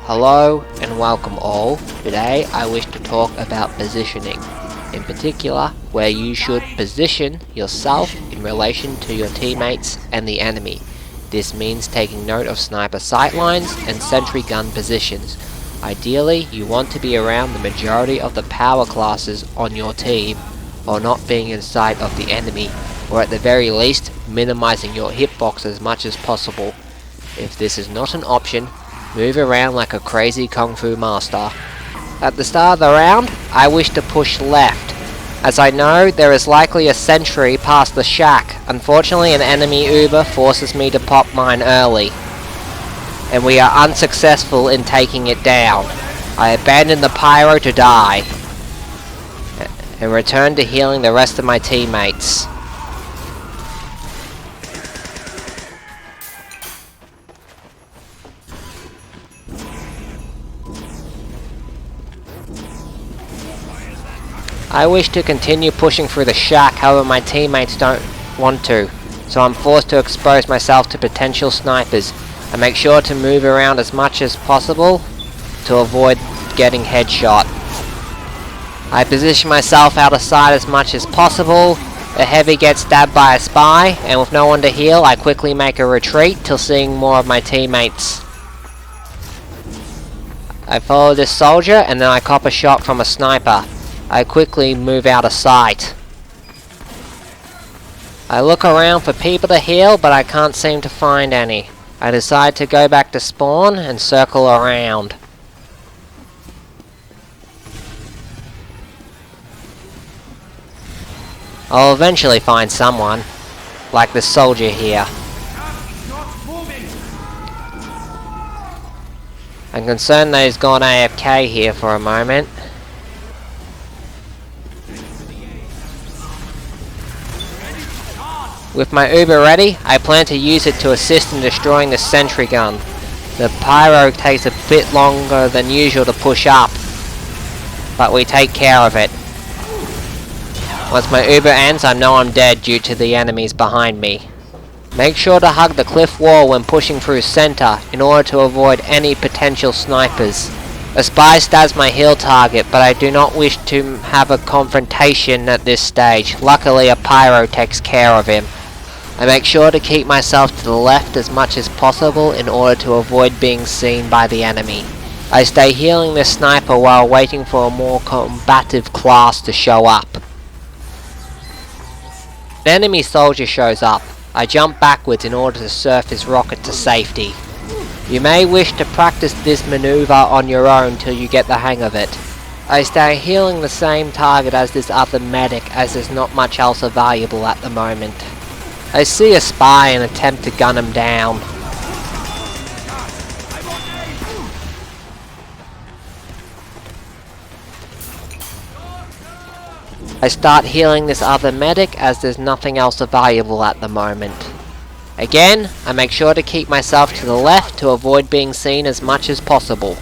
Hello and welcome all. Today I wish to talk about positioning, in particular where you should position yourself in relation to your teammates and the enemy. This means taking note of sniper sightlines and sentry gun positions. Ideally, you want to be around the majority of the power classes on your team, or not being in sight of the enemy, or at the very least minimizing your hitbox as much as possible. If this is not an option, move around like a crazy kung fu master. At the start of the round, I wish to push left, as I know there is likely a sentry past the shack. Unfortunately, an enemy Uber forces me to pop mine early, and we are unsuccessful in taking it down. I abandon the pyro to die, and return to healing the rest of my teammates. I wish to continue pushing through the shack, however my teammates don't want to, so I'm forced to expose myself to potential snipers. I make sure to move around as much as possible to avoid getting headshot. I position myself out of sight as much as possible. A heavy gets stabbed by a spy, and with no one to heal, I quickly make a retreat till seeing more of my teammates. I follow this soldier, and then I cop a shot from a sniper. I quickly move out of sight. I look around for people to heal, but I can't seem to find any. I decide to go back to spawn and circle around. I'll eventually find someone, like this soldier here. I'm concerned that he's gone AFK here for a moment. With my Uber ready, I plan to use it to assist in destroying the sentry gun. The pyro takes a bit longer than usual to push up, but we take care of it. Once my Uber ends, I know I'm dead due to the enemies behind me. Make sure to hug the cliff wall when pushing through center in order to avoid any potential snipers. A spy stabs my heal target, but I do not wish to have a confrontation at this stage. Luckily, a pyro takes care of him. I make sure to keep myself to the left as much as possible in order to avoid being seen by the enemy. I stay healing this sniper while waiting for a more combative class to show up. An enemy soldier shows up. I jump backwards in order to surf his rocket to safety. You may wish to practice this maneuver on your own till you get the hang of it. I stay healing the same target as this other medic, as there's not much else available at the moment. I see a spy and attempt to gun him down. I start healing this other medic as there's nothing else available at the moment. Again, I make sure to keep myself to the left to avoid being seen as much as possible.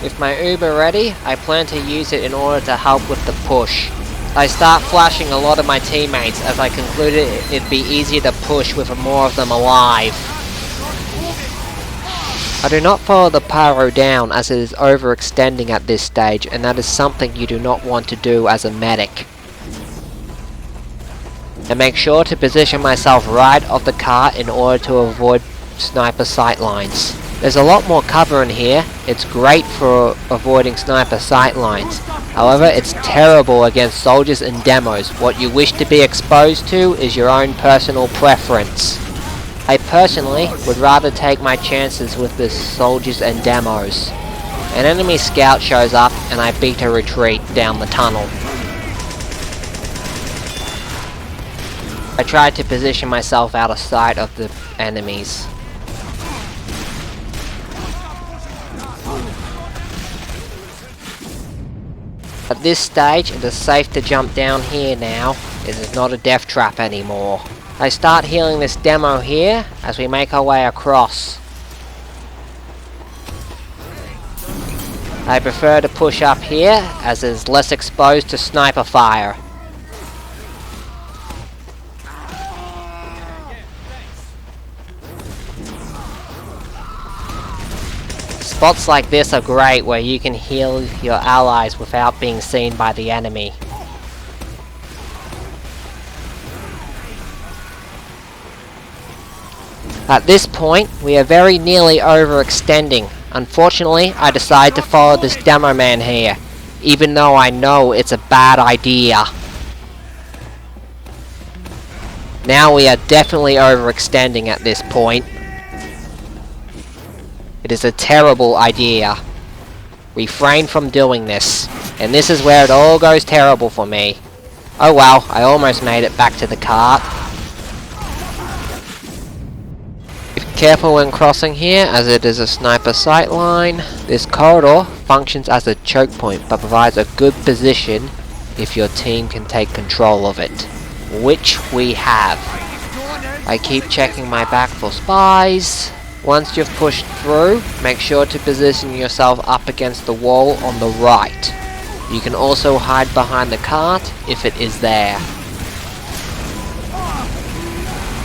With my Uber ready, I plan to use it in order to help with the push. I start flashing a lot of my teammates as I concluded it'd be easier to push with more of them alive. I do not follow the pyro down as it is overextending at this stage, and that is something you do not want to do as a medic. I make sure to position myself right of the car in order to avoid sniper sightlines. There's a lot more cover in here. It's great for avoiding sniper sightlines. However, it's terrible against soldiers and demos. What you wish to be exposed to is your own personal preference. I personally would rather take my chances with the soldiers and demos. An enemy scout shows up and I beat a retreat down the tunnel. I tried to position myself out of sight of the enemies. At this stage, it is safe to jump down here now. It is not a death trap anymore. I start healing this demo here as we make our way across. I prefer to push up here as it is less exposed to sniper fire. Spots like this are great where you can heal your allies without being seen by the enemy. At this point, we are very nearly overextending. Unfortunately, I decide to follow this demo man here, even though I know it's a bad idea. Now we are definitely overextending at this point. It is a terrible idea. Refrain from doing this. And this is where it all goes terrible for me. Oh well, I almost made it back to the cart. Be careful when crossing here, as it is a sniper sight line. This corridor functions as a choke point, but provides a good position if your team can take control of it. Which we have. I keep checking my back for spies. Once you've pushed through, make sure to position yourself up against the wall on the right. You can also hide behind the cart if it is there.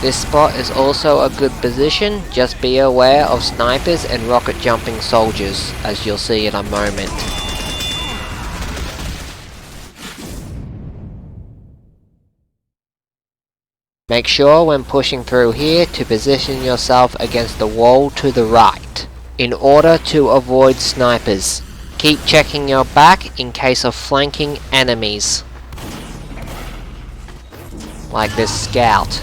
This spot is also a good position, just be aware of snipers and rocket jumping soldiers, as you'll see in a moment. Make sure when pushing through here to position yourself against the wall to the right, in order to avoid snipers. Keep checking your back in case of flanking enemies, like this scout.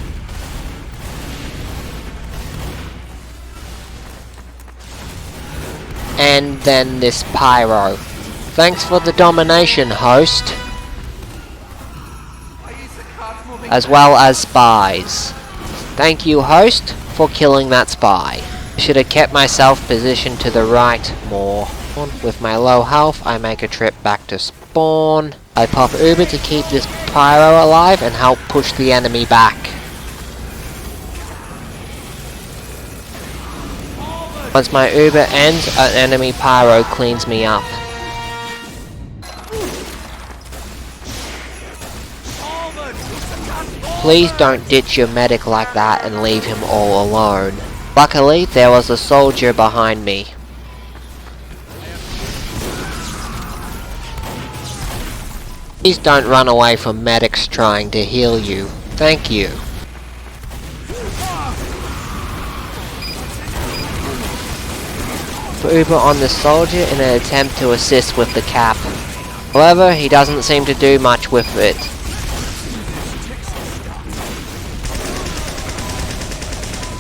And then this pyro. Thanks for the domination, host. As well as spies. Thank you, host, for killing that spy. I should have kept myself positioned to the right more. With my low health, I make a trip back to spawn. I pop Uber to keep this pyro alive and help push the enemy back. Once my Uber ends, an enemy pyro cleans me up. Please don't ditch your medic like that and leave him all alone. Luckily, there was a soldier behind me. Please don't run away from medics trying to heal you. Thank you. Put Uber on the soldier in an attempt to assist with the cap. However, he doesn't seem to do much with it.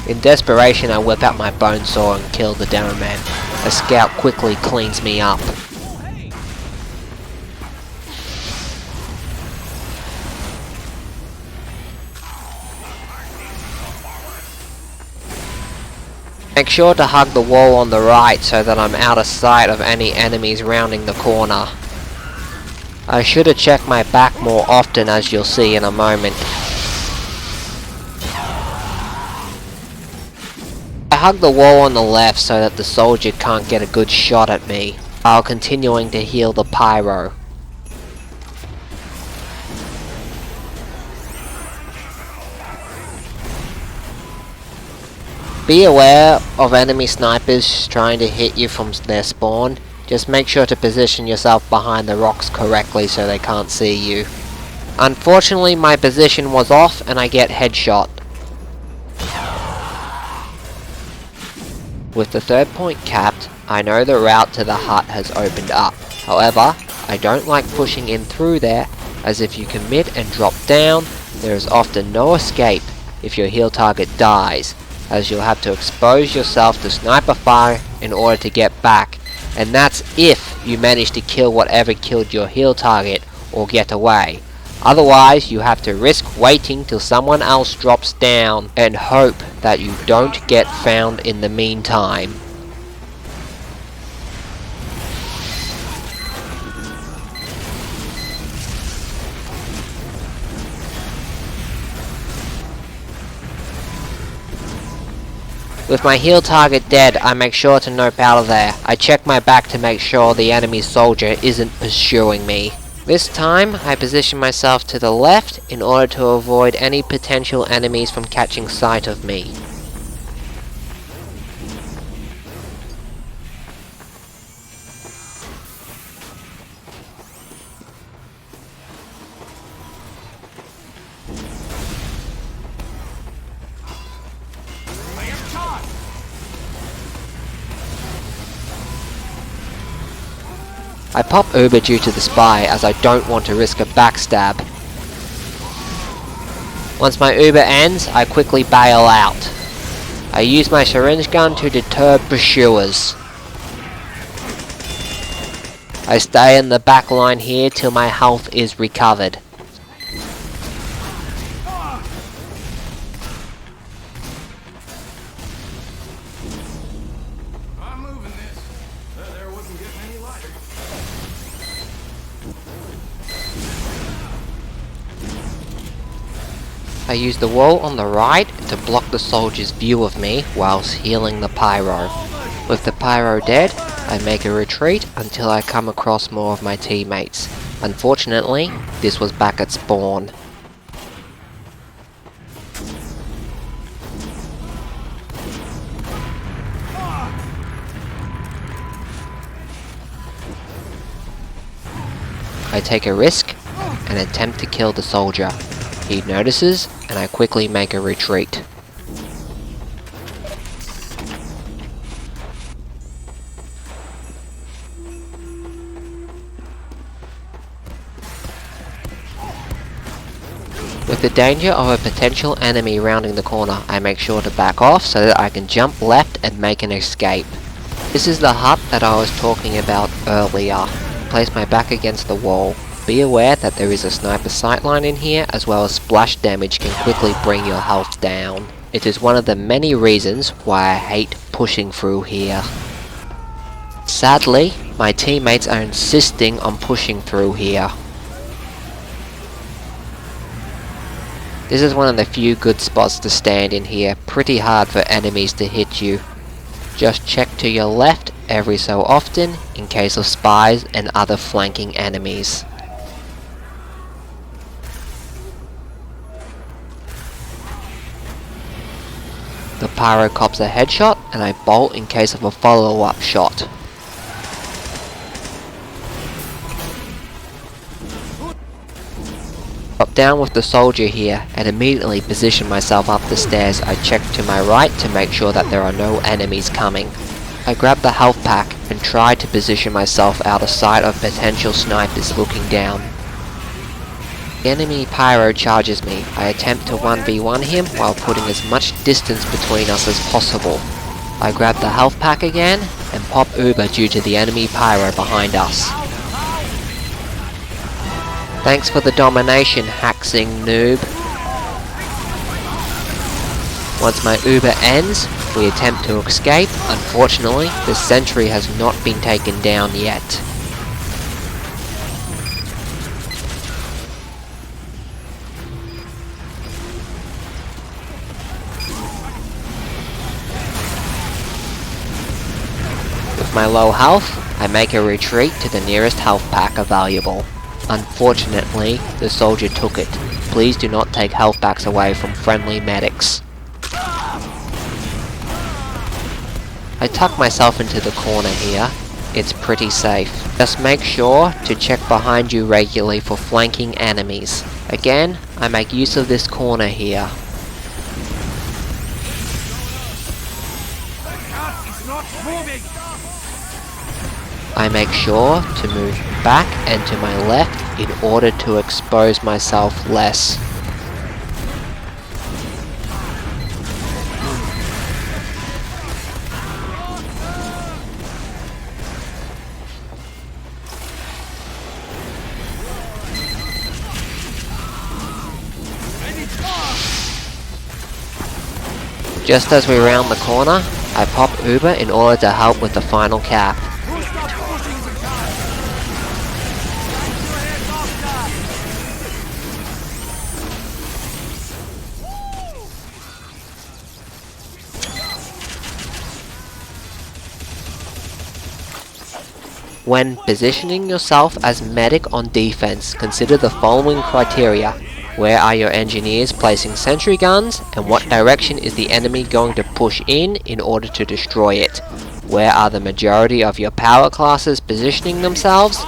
In desperation, I whip out my bone saw and kill the demo man. A scout quickly cleans me up. Make sure to hug the wall on the right so that I'm out of sight of any enemies rounding the corner. I should have checked my back more often, as you'll see in a moment. I hug the wall on the left so that the soldier can't get a good shot at me, while continuing to heal the pyro. Be aware of enemy snipers trying to hit you from their spawn. Just make sure to position yourself behind the rocks correctly so they can't see you. Unfortunately, my position was off and I get headshot. With the third point capped, I know the route to the hut has opened up. However, I don't like pushing in through there, as if you commit and drop down, there is often no escape if your heal target dies, as you'll have to expose yourself to sniper fire in order to get back, and that's if you manage to kill whatever killed your heal target or get away. Otherwise, you have to risk waiting till someone else drops down and hope that you don't get found in the meantime. With my heal target dead, I make sure to nope out of there. I check my back to make sure the enemy soldier isn't pursuing me. This time, I position myself to the left in order to avoid any potential enemies from catching sight of me. I pop Uber due to the spy as I don't want to risk a backstab. Once my Uber ends, I quickly bail out. I use my syringe gun to deter pursuers. I stay in the back line here till my health is recovered. I'm moving this. There wasn't getting any lighter. I use the wall on the right to block the soldier's view of me whilst healing the pyro. With the pyro dead, I make a retreat until I come across more of my teammates. Unfortunately, this was back at spawn. I take a risk and attempt to kill the soldier. He notices and I quickly make a retreat. With the danger of a potential enemy rounding the corner, I make sure to back off so that I can jump left and make an escape. This is the hut that I was talking about earlier. Place my back against the wall. Be aware that there is a sniper sightline in here, as well as splash damage can quickly bring your health down. It is one of the many reasons why I hate pushing through here. Sadly, my teammates are insisting on pushing through here. This is one of the few good spots to stand in here, pretty hard for enemies to hit you. Just check to your left every so often in case of spies and other flanking enemies. The pyro cops a headshot and I bolt in case of a follow-up shot. Drop down with the soldier here and immediately position myself up the stairs. I check to my right to make sure that there are no enemies coming. I grab the health pack and try to position myself out of sight of potential snipers looking down. The enemy pyro charges me. I attempt to 1v1 him while putting as much distance between us as possible. I grab the health pack again and pop Uber due to the enemy pyro behind us. Thanks for the domination, Haxing noob. Once my Uber ends, we attempt to escape. Unfortunately, the sentry has not been taken down yet. With my low health, I make a retreat to the nearest health pack available. Unfortunately, the soldier took it. Please do not take health packs away from friendly medics. I tuck myself into the corner here. It's pretty safe. Just make sure to check behind you regularly for flanking enemies. Again, I make use of this corner here. I make sure to move back and to my left in order to expose myself less. Just as we round the corner, I pop Uber in order to help with the final cap. When positioning yourself as medic on defense, consider the following criteria. Where are your engineers placing sentry guns, and what direction is the enemy going to push in order to destroy it? Where are the majority of your power classes positioning themselves?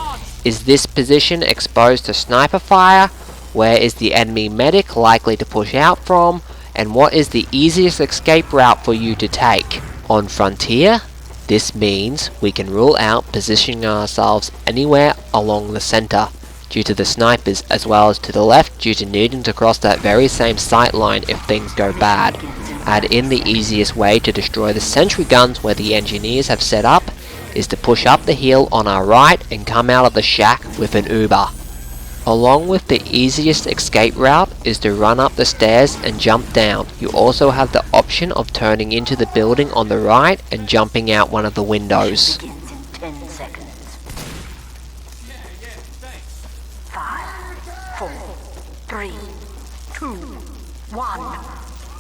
Is this position exposed to sniper fire? Where is the enemy medic likely to push out from? And what is the easiest escape route for you to take? On Frontier? This means we can rule out positioning ourselves anywhere along the center due to the snipers, as well as to the left due to needing to cross that very same sight line if things go bad. Add in the easiest way to destroy the sentry guns where the engineers have set up is to push up the hill on our right and come out of the shack with an Uber. Along with the easiest escape route is to run up the stairs and jump down. You also have the option of turning into the building on the right and jumping out one of the windows. 10 seconds. 5, 4, 3, 2, 1.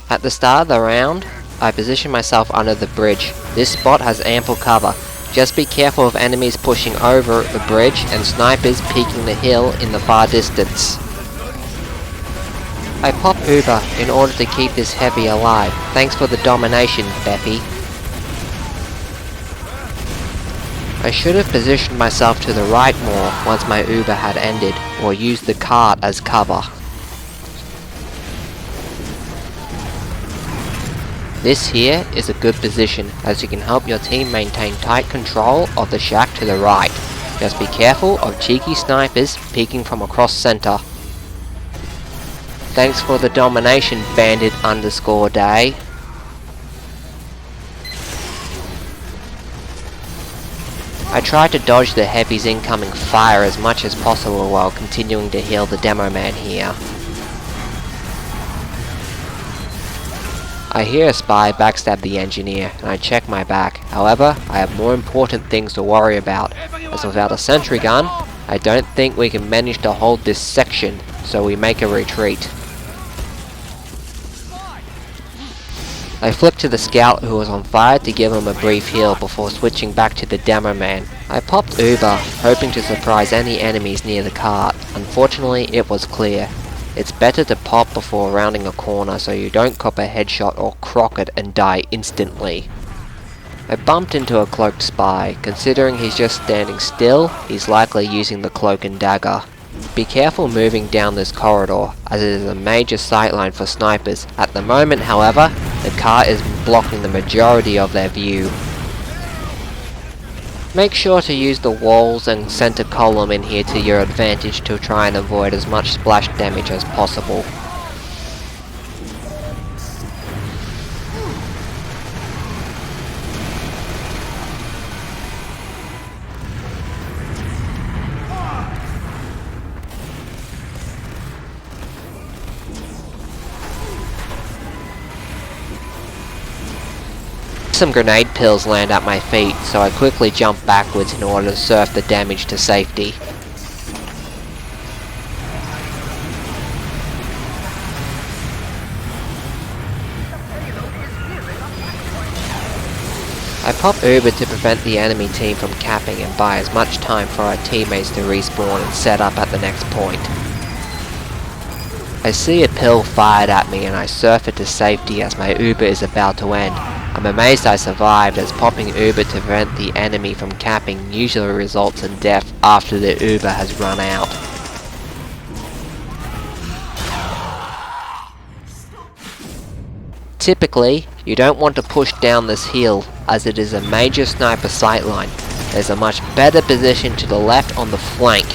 At the start of the round, I position myself under the bridge. This spot has ample cover. Just be careful of enemies pushing over the bridge and snipers peeking the hill in the far distance. I pop Uber in order to keep this heavy alive. Thanks for the domination, Beppy. I should have positioned myself to the right more once my Uber had ended, or used the cart as cover. This here is a good position, as you can help your team maintain tight control of the shack to the right. Just be careful of cheeky snipers peeking from across center. Thanks for the domination, bandit_day. I try to dodge the heavy's incoming fire as much as possible while continuing to heal the demo man here. I hear a spy backstab the engineer, and I check my back. However, I have more important things to worry about, as without a sentry gun, I don't think we can manage to hold this section, so we make a retreat. I flick to the scout who was on fire to give him a brief heal before switching back to the demo man. I popped Uber, hoping to surprise any enemies near the cart. Unfortunately, it was clear. It's better to pop before rounding a corner so you don't cop a headshot or crock it and die instantly. I bumped into a cloaked spy. Considering he's just standing still, he's likely using the cloak and dagger. Be careful moving down this corridor, as it is a major sightline for snipers. At the moment, however, the car is blocking the majority of their view. Make sure to use the walls and center column in here to your advantage to try and avoid as much splash damage as possible. Some grenade pills land at my feet, so I quickly jump backwards in order to surf the damage to safety. I pop Uber to prevent the enemy team from capping and buy as much time for our teammates to respawn and set up at the next point. I see a pill fired at me and I surf it to safety as my Uber is about to end. I'm amazed I survived, as popping Uber to prevent the enemy from capping usually results in death after the Uber has run out. Typically, you don't want to push down this hill, as it is a major sniper sightline. There's a much better position to the left on the flank.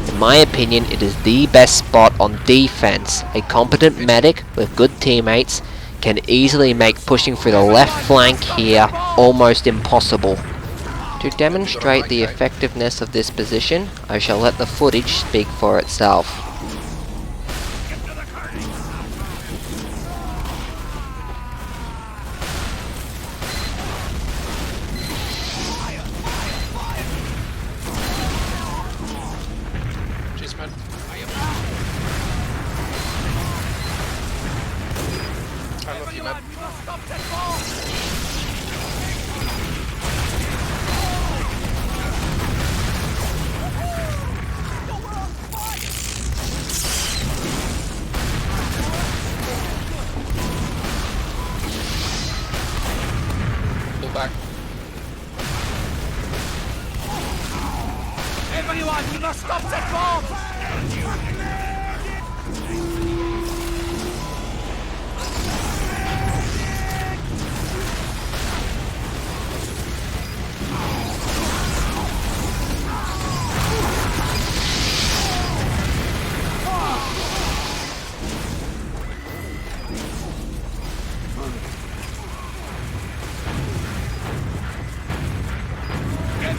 In my opinion, it is the best spot on defense. A competent medic with good teammates can easily make pushing through the left flank here almost impossible. To demonstrate the effectiveness of this position, I shall let the footage speak for itself. Back. Everyone, you must stop that bomb!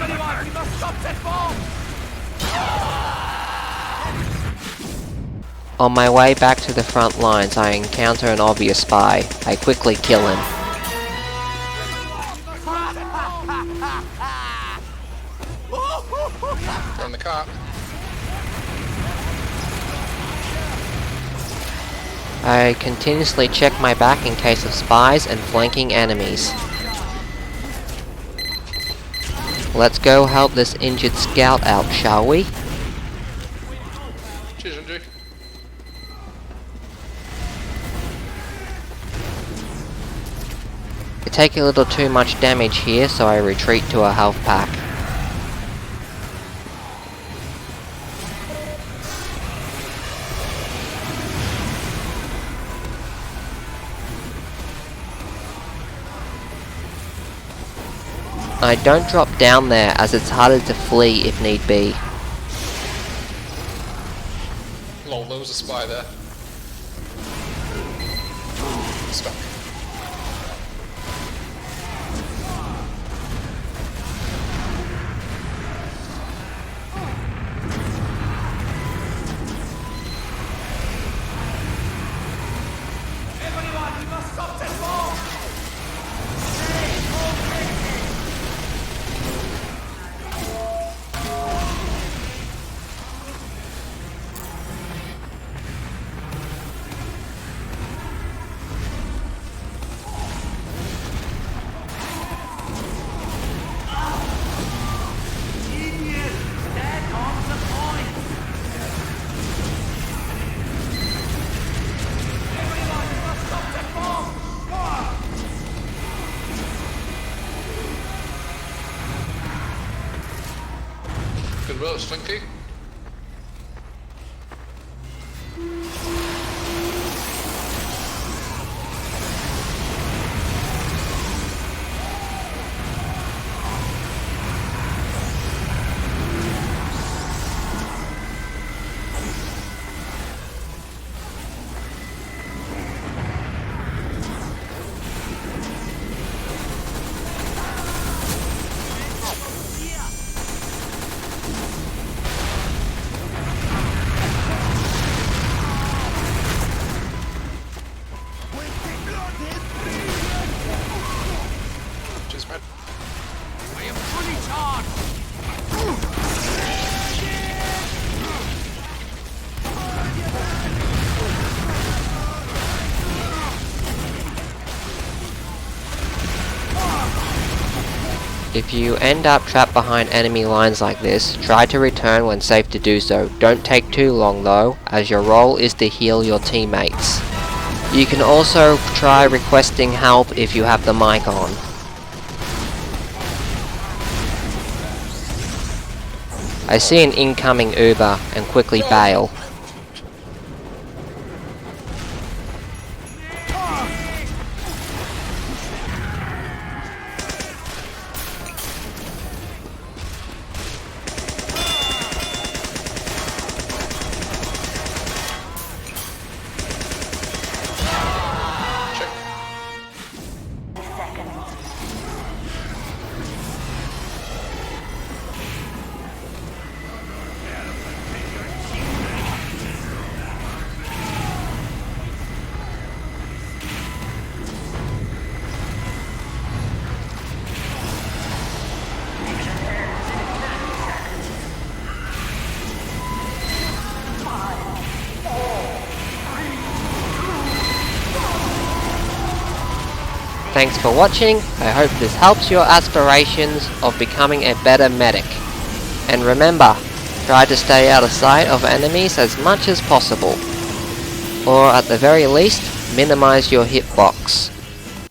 Anyone, we must stop that bomb! On my way back to the front lines, I encounter an obvious spy. I quickly kill him. They're in the car. I continuously check my back in case of spies and flanking enemies. Let's go help this injured scout out, shall we? Cheers, Andrew. I take a little too much damage here, so I retreat to a health pack. I don't drop down there as it's harder to flee if need be. Lol, there was a spy there. Stuck. Everyone, we must stop that bomb! Goodwill, Slinky. Cheers, man. I am fully charged! If you end up trapped behind enemy lines like this, try to return when safe to do so. Don't take too long though, as your role is to heal your teammates. You can also try requesting help if you have the mic on. I see an incoming Uber and quickly bail. Check. Thanks for watching. I hope this helps your aspirations of becoming a better medic. And remember, try to stay out of sight of enemies as much as possible. Or at the very least, minimize your hitbox.